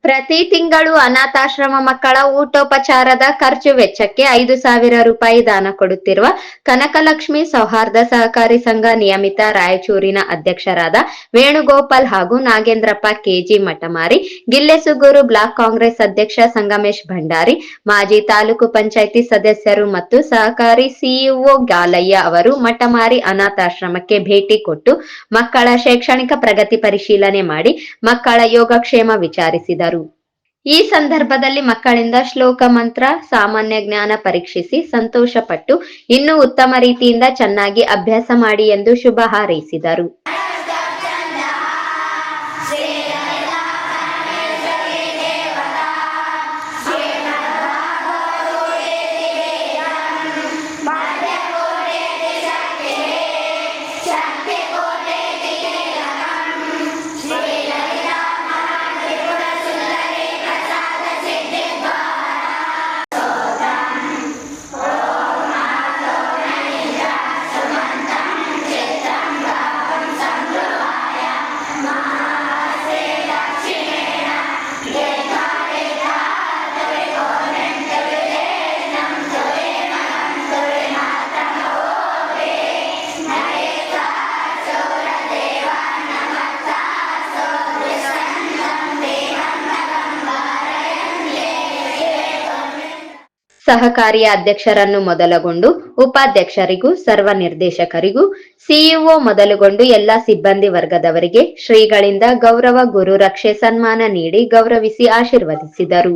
ಪ್ರತಿ ತಿಂಗಳು ಅನಾಥಾಶ್ರಮ ಮಕ್ಕಳ ಊಟೋಪಚಾರದ ಖರ್ಚು ವೆಚ್ಚಕ್ಕೆ 5,000 ರೂಪಾಯಿ ದಾನ ಕೊಡುತ್ತಿರುವ ಕನಕಲಕ್ಷ್ಮಿ ಸೌಹಾರ್ದ ಸಹಕಾರಿ ಸಂಘ ನಿಯಮಿತ ರಾಯಚೂರಿನ ಅಧ್ಯಕ್ಷರಾದ ವೇಣುಗೋಪಾಲ್ ಹಾಗೂ ನಾಗೇಂದ್ರಪ್ಪ ಕೆಜಿ ಮಠಮಾರಿ, ಗಿಲ್ಲೆಸುಗೂರು ಬ್ಲಾಕ್ ಕಾಂಗ್ರೆಸ್ ಅಧ್ಯಕ್ಷ ಸಂಗಮೇಶ್ ಭಂಡಾರಿ, ಮಾಜಿ ತಾಲೂಕು ಪಂಚಾಯಿತಿ ಸದಸ್ಯರು ಮತ್ತು ಸಹಕಾರಿ ಸಿಇಒ ಗಾಲಯ್ಯ ಅವರು ಮಠಮಾರಿ ಅನಾಥಾಶ್ರಮಕ್ಕೆ ಭೇಟಿ ಕೊಟ್ಟು ಮಕ್ಕಳ ಶೈಕ್ಷಣಿಕ ಪ್ರಗತಿ ಪರಿಶೀಲನೆ ಮಾಡಿ ಮಕ್ಕಳ ಯೋಗಕ್ಷೇಮ ವಿಚಾರಿಸಿದರು. ಈ ಸಂದರ್ಭದಲ್ಲಿ ಮಕ್ಕಳಿಂದ ಶ್ಲೋಕ ಮಂತ್ರ, ಸಾಮಾನ್ಯ ಜ್ಞಾನ ಪರೀಕ್ಷಿಸಿ ಸಂತೋಷಪಟ್ಟು ಇನ್ನೂ ಉತ್ತಮ ರೀತಿಯಿಂದ ಚೆನ್ನಾಗಿ ಅಭ್ಯಾಸ ಮಾಡಿ ಎಂದು ಶುಭ ಹಾರೈಸಿದರು. ಸಹಕಾರಿಯ ಅಧ್ಯಕ್ಷರನ್ನು ಮೊದಲುಗೊಂಡು ಉಪಾಧ್ಯಕ್ಷರಿಗೂ ಸರ್ವ ನಿರ್ದೇಶಕರಿಗೂ ಸಿಇಒ ಮೊದಲುಗೊಂಡು ಎಲ್ಲಾ ಸಿಬ್ಬಂದಿ ವರ್ಗದವರಿಗೆ ಶ್ರೀಗಳಿಂದ ಗೌರವ ಗುರು ರಕ್ಷೆ ಸನ್ಮಾನ ನೀಡಿ ಗೌರವಿಸಿ ಆಶೀರ್ವದಿಸಿದರು.